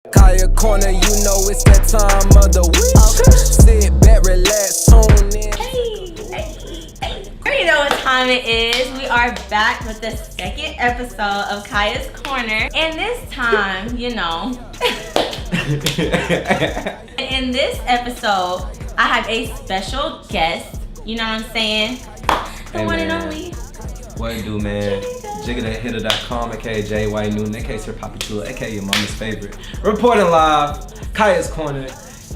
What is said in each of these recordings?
Kaia Korner, you know it's that time of the week. Sit back, relax, tune in. You know what time it is. We are back with the second episode of Kaia's Corner. And this time, you know, in this episode, I have a special guest. You know what I'm saying? The one and only. What it do, man? JiggerThatHitter.com, aka Jaye, Newton, aka Sir Poppy Tula, aka your mama's favorite. Reporting live, Kaia's Corner.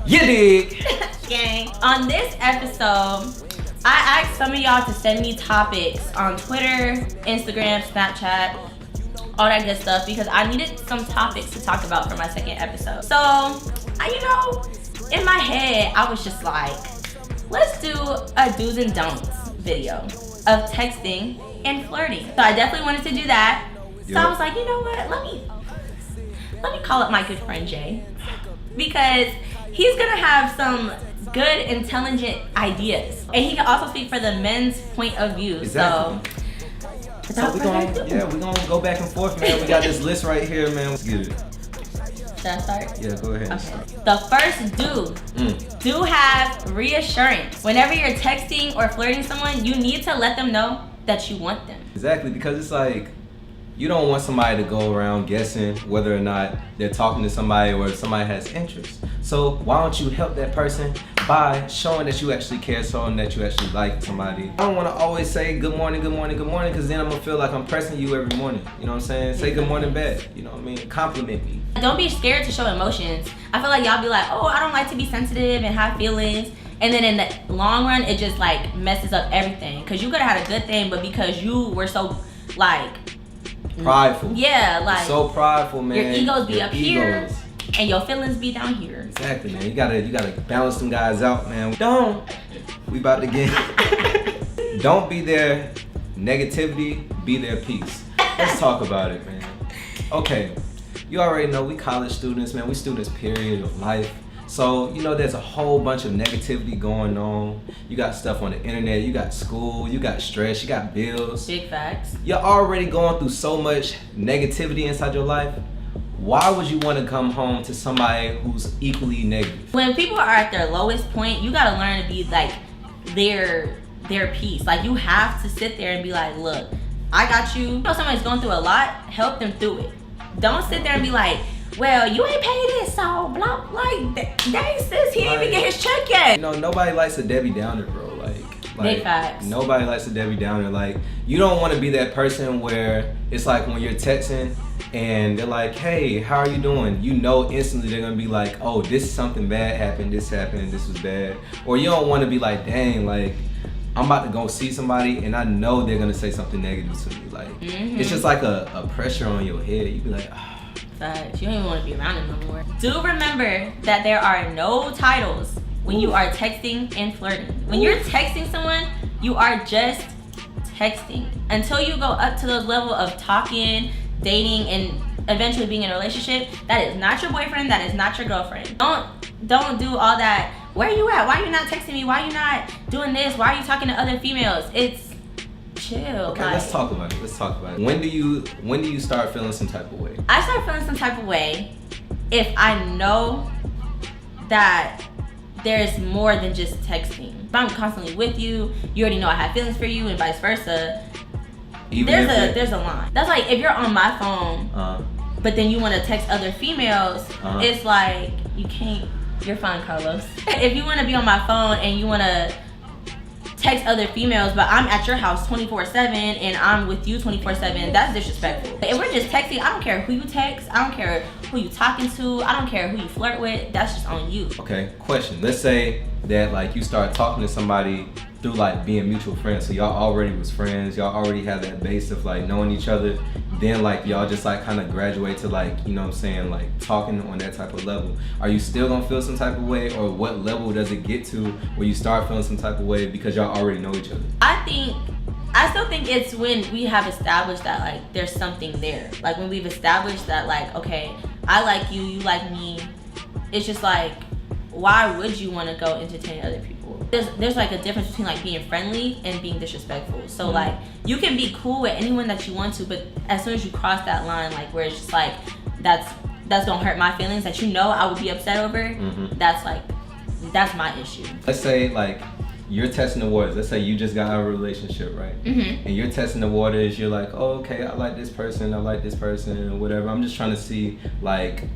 You dig? Gang. On this episode, I asked some of y'all to send me topics on Twitter, Instagram, Snapchat, all that good stuff, because I needed some topics to talk about for my second episode. So, in my head, I was just like, let's do a do's and don'ts video of texting and flirting. So I definitely wanted to do that. So I was like, you know what? Let me call up my good friend Jay, because he's gonna have some good, intelligent ideas, and he can also speak for the men's point of view. Exactly. So we're gonna go back and forth, man. We got this list right here, man. Let's get it. Should I start? Yeah, go ahead. Okay. The first do have reassurance. Whenever you're texting or flirting someone, you need to let them know that you want them. Exactly, because it's like, you don't want somebody to go around guessing whether or not they're talking to somebody or if somebody has interest. So why don't you help that person by showing that you actually care, showing that you actually like somebody. I don't want to always say good morning, good morning, good morning, because then I'm going to feel like I'm pressing you every morning. You know what I'm saying? Say good morning back. You know what I mean? Compliment me. Don't be scared to show emotions. I feel like y'all be like, oh, I don't like to be sensitive and have feelings. And then in the long run, it just like messes up everything. Because you could have had a good thing, but because you were so like... prideful. Yeah, like... so prideful, man. Your egos be up here and your feelings be down here. Exactly, man. You gotta balance them guys out, man. We about to get... Don't be their negativity, be their peace. Let's talk about it, man. Okay, you already know we college students, man. We students, period, of life. So, you know, there's a whole bunch of negativity going on. You got stuff on the internet, you got school, you got stress, you got bills. Big facts. You're already going through so much negativity inside your life. Why would you want to come home to somebody who's equally negative? When people are at their lowest point, you gotta learn to be like their peace. Like, you have to sit there and be like, look, I got you. You know somebody's going through a lot, help them through it. Don't sit there and be like, well, you ain't paid this, so blah, like, dang sis, he didn't even get his check yet. You know, nobody likes a Debbie Downer, bro. Like big facts. Nobody likes a Debbie Downer. Like, you don't want to be that person where it's like when you're texting and they're like, hey, how are you doing? You know instantly they're going to be like, oh, this something bad happened, this was bad. Or you don't want to be like, dang, like, I'm about to go see somebody and I know they're going to say something negative to me. Like, it's just like a pressure on your head. You be like, ah. Facts. You don't even want to be around it no more. Do remember that there are no titles when you are texting and flirting. When you're texting someone, you are just texting. Until you go up to those level of talking, dating, and eventually being in a relationship, that is not your boyfriend, that is not your girlfriend. Don't do all that. Where you at? Why are you not texting me? Why are you not doing this? Why are you talking to other females? It's chill. Okay, let's talk about it. When do you start feeling some type of way? I start feeling some type of way if I know that there's more than just texting. If I'm constantly with you, you already know I have feelings for you, and vice versa. There's a line. That's like if you're on my phone, but then you want to text other females, it's like you can't. You're fine, Carlos. If you want to be on my phone and you want to text other females, but I'm at your house 24/7 and I'm with you 24/7, that's disrespectful. If we're just texting, I don't care who you text, I don't care who you talking to, I don't care who you flirt with, that's just on you. Okay, question. Let's say that like you start talking to somebody through like being mutual friends, so y'all already was friends, y'all already had that base of like knowing each other, then like y'all just like kind of graduate to like, you know what I'm saying, like talking on that type of level. Are you still gonna feel some type of way, or what level does it get to where you start feeling some type of way because y'all already know each other? I still think it's when we have established that like there's something there. Like when we've established that like, okay, I like you, you like me. It's just like, why would you want to go entertain other people? There's like a difference between like being friendly and being disrespectful. So like you can be cool with anyone that you want to, but as soon as you cross that line, like where it's just like that's that's gonna hurt my feelings that I would be upset over, that's my issue. Let's say like you're testing the waters. Let's say you just got out of a relationship, right? And you're testing the waters. You're like, oh, okay, I like this person, or whatever. I'm just trying to see like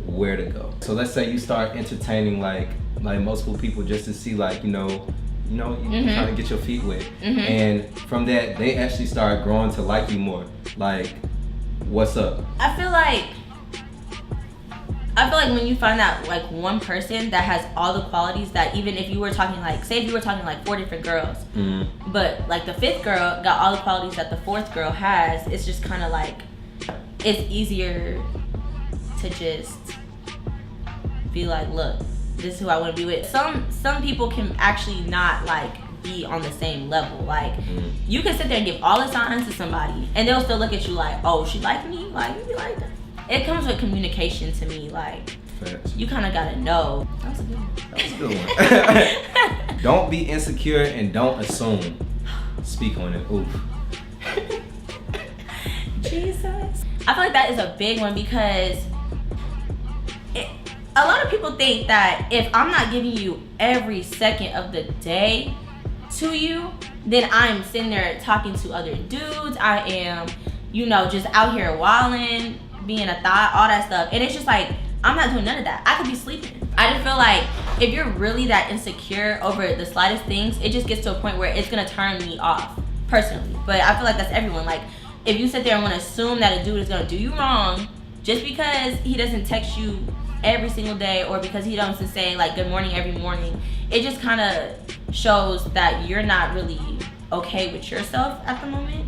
where to go. So let's say you start entertaining like multiple people just to see like you trying to get your feet wet, and from that they actually start growing to like you more. Like, what's up? I feel like when you find that like one person that has all the qualities that, even if you were talking like, say if you were talking like 4 different girls, but like the 5th girl got all the qualities that the 4th girl has, it's just kind of like, it's easier to just be like, look, this is who I want to be with. Some people can actually not like be on the same level. Like you can sit there and give all the signs to somebody and they'll still look at you like, oh, she like me? Like, you be like that. It comes with communication to me. Like, facts. You kind of gotta know. That was a good one. Don't be insecure and don't assume. Speak on it. Oof. Jesus. I feel like that is a big one because a lot of people think that if I'm not giving you every second of the day to you, then I'm sitting there talking to other dudes. I am, just out here wilding, being a thought, all that stuff. And it's just like, I'm not doing none of that. I could be sleeping. I just feel like if you're really that insecure over the slightest things, it just gets to a point where it's gonna turn me off, personally. But I feel like that's everyone. Like, if you sit there and wanna assume that a dude is gonna do you wrong just because he doesn't text you every single day, or because he doesn't say like good morning every morning, it just kind of shows that you're not really okay with yourself at the moment.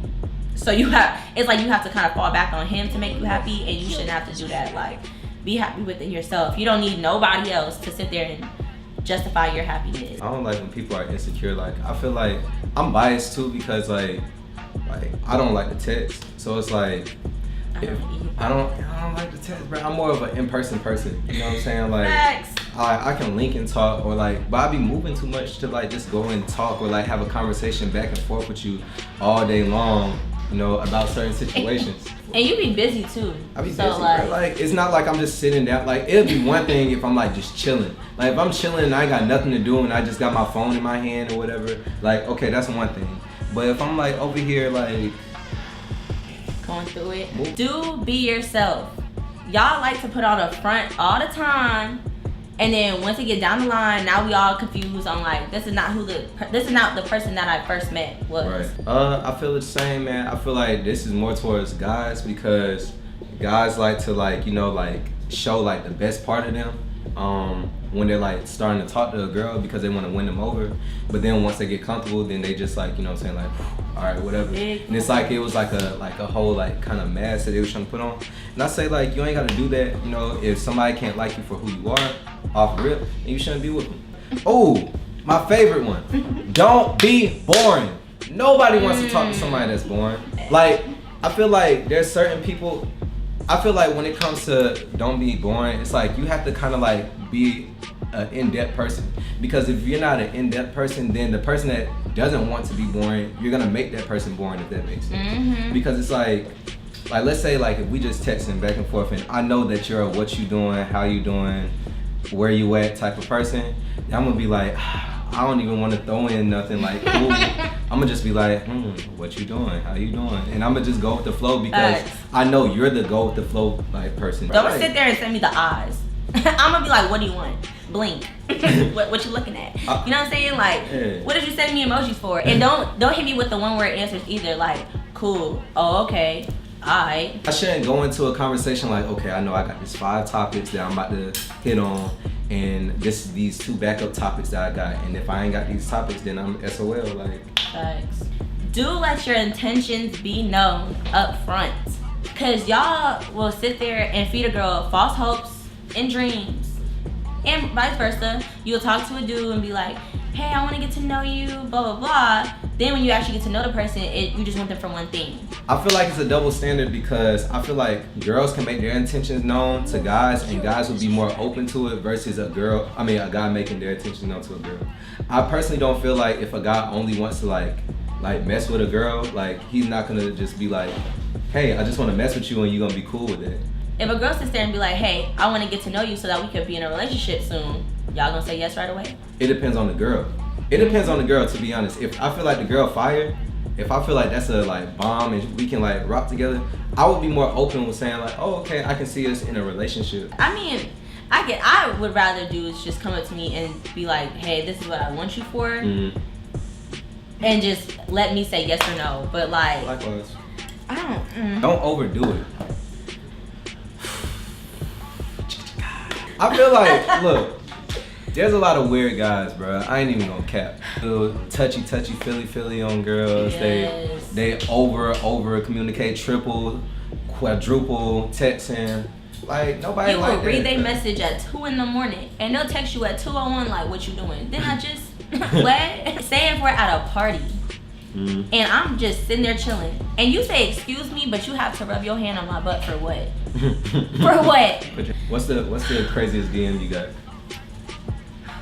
So it's like you have to kind of fall back on him to make you happy, and you shouldn't have to do that. Like, be happy within yourself. You don't need nobody else to sit there and justify your happiness. I don't like when people are insecure. Like, I feel like I'm biased too because like I don't like the text, so it's like I don't like the text, bro. I'm more of an in-person person. You know what I'm saying? Like, I can link and talk, or like, but I be moving too much to like just go and talk or like have a conversation back and forth with you all day long, about certain situations. And you be busy too. I be busy, bro. Like, it's not like I'm just sitting down. Like, it'll be one thing if I'm like just chilling. Like, if I'm chilling and I ain't got nothing to do and I just got my phone in my hand or whatever, like, okay, that's one thing. But if I'm like over here, like, going through it, do be yourself. Y'all like to put on a front all the time, and then once it get down the line, now we all confused on like, this is not the person that I first met was. Right. I feel the same, man. I feel like this is more towards guys, because guys like to like show like the best part of them when they're like starting to talk to a girl, because they want to win them over. But then once they get comfortable, then they just like, like, all right, whatever. And it's like, it was like a whole like kind of mask that they was trying to put on. And I say like, you ain't got to do that. If somebody can't like you for who you are off rip, then you shouldn't be with them. Oh, my favorite one. Don't be boring. Nobody wants to talk to somebody that's boring. Like, I feel like there's certain people, I feel like when it comes to don't be boring, it's like you have to kind of like be an in-depth person. Because if you're not an in-depth person, then the person that doesn't want to be boring, you're gonna make that person boring, if that makes sense. Because it's like let's say like if we just texting back and forth, and I know that you're a what you doing, how you doing, where you at type of person, I'm gonna be like, I don't even want to throw in nothing like cool. I'm gonna just be like, what you doing? How you doing? And I'm gonna just go with the flow, because I know you're the go with the flow like person. Don't sit there and send me the eyes. I'm gonna be like, what do you want? Blink. what you looking at? You know what I'm saying? Like, what did you send me emojis for? And don't hit me with the one word answers either. Like, cool. Oh, okay. Alright. I shouldn't go into a conversation like, okay, I know I got these 5 topics that I'm about to hit on, and these 2 backup topics that I got, and if I ain't got these topics, then I'm SOL. Like, thanks. Do let your intentions be known up front, cause y'all will sit there and feed a girl false hopes and dreams, and vice versa. You'll talk to a dude and be like, hey, I want to get to know you, blah blah blah. Then when you actually get to know the person, you just want them for one thing. I feel like it's a double standard, because I feel like girls can make their intentions known to guys, and guys would be more open to it versus a guy making their intentions known to a girl. I personally don't feel like if a guy only wants to like mess with a girl, like he's not gonna just be like, hey, I just want to mess with you and you're gonna be cool with it. If a girl sits there and be like, hey, I want to get to know you so that we could be in a relationship soon, y'all gonna say yes right away? It depends on the girl. It depends on the girl, to be honest. If I feel like the girl fire, if I feel like that's a like bomb and we can like rock together, I would be more open with saying like, oh, okay, I can see us in a relationship. I mean, I would rather dudes just come up to me and be like, hey, this is what I want you for. And just let me say yes or no. But like, Likewise. I don't. Don't overdo it. I feel like, look, there's a lot of weird guys, bro. I ain't even gonna cap. Little touchy, feely on girls. Yes. They over communicate, triple, quadruple texting. Like nobody You like will that. read their message at 2 in the morning, and they'll text you at 2:01 like, what you doing? Then I just what? Say if we're at a party. And I'm just sitting there chilling, and you say excuse me, but you have to rub your hand on my butt for what? For what? What's the craziest DM you got?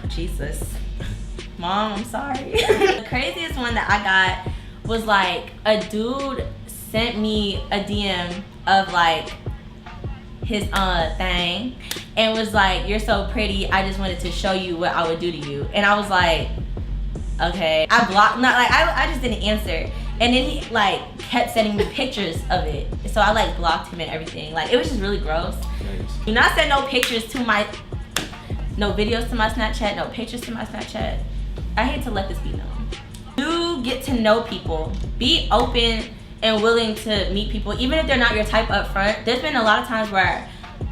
Jesus, Mom, I'm sorry. The craziest one that I got was like a dude sent me a DM of like his thing, and was like, you're so pretty, I just wanted to show you what I would do to you. And I was like, okay. I blocked, not like I just didn't answer. And then he like kept sending me pictures of it. So I like blocked him and everything. Like it was just really gross. Nice. Do not send no pictures to my, no videos to my Snapchat, no pictures to my Snapchat. I hate to let this be known. Do get to know people. Be open and willing to meet people, even if they're not your type up front. There's been a lot of times where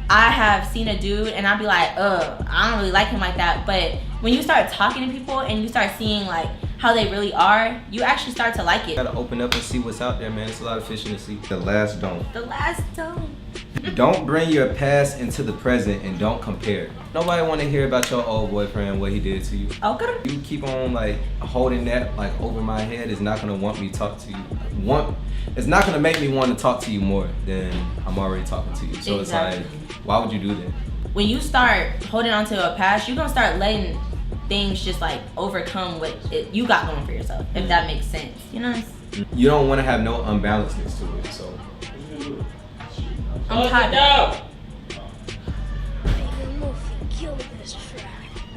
I have seen a dude and I'll be like, I don't really like him like that. But when you start talking to people and you start seeing like how they really are, you actually start to like it. Gotta open up and see what's out there, man. It's a lot of fish in the sea. The last don't. The last don't. Don't bring your past into the present and don't compare. Nobody want to hear about your old boyfriend, what he did to you. Okay. You keep on like holding that like over my head is not gonna want me to talk to you. It's not gonna make me want to talk to you more than I'm already talking to you. So Exactly. It's like, why would you do that? When you start holding on to a past, you're gonna start letting things just like overcome what you got going for yourself, if that makes sense. You know? You don't want to have no unbalancedness to it. So I'm tired.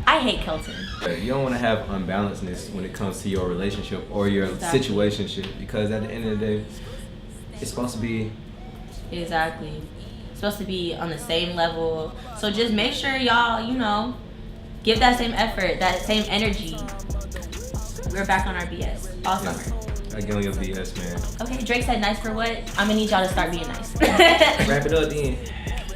I hate Kelton. you don't want to have unbalancedness when it comes to your relationship or your situationship, because at the end of the day, it's supposed to be Exactly. It's supposed to be on the same level. So just make sure y'all, you know, give that same effort, that same energy. We're back on our BS all summer. I get on your BS, man. Okay, Drake said nice for what? I'm gonna need y'all to start being nice. Wrap it up then.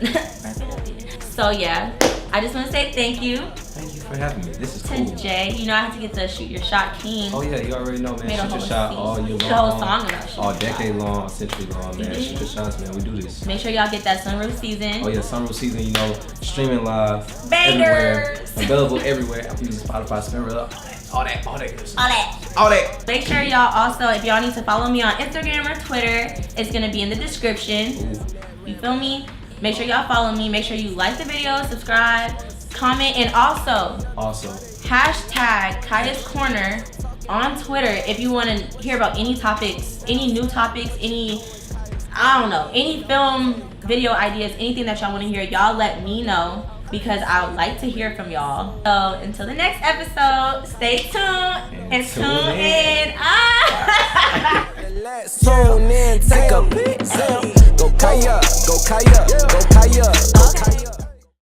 Wrap it up then. So yeah, I just want to say thank you Thank you for having me. This is to cool. Jay. You know I have to get the Shoot Your Shot King. Oh yeah, you already know, man. Made a Shoot your whole shot scene. all year long. The whole song about Shoot all Your decade Shot. long, century long, man. Mhm. Shoot your shots, man. We do this. Make sure y'all get that Sunroof season. Oh yeah, Sunroof season, you know, streaming live. Bangers. Everywhere. Available everywhere. I'm using Spotify, Spinrilla, all that good stuff. All that. All that. Make sure y'all also, if y'all need to follow me on Instagram or Twitter, it's gonna be in the description. You feel me? Make sure y'all follow me. Make sure you like the video, subscribe, comment, and also hashtag Kaia's Korner on Twitter if you want to hear about any topics, any new topics, any, I don't know, any film, video ideas, anything that y'all want to hear, y'all let me know, because I would like to hear from y'all. So until the next episode, stay tuned and tune in. Let's tune in, take a peek. Go Kaia, go Kaia, go Kaia.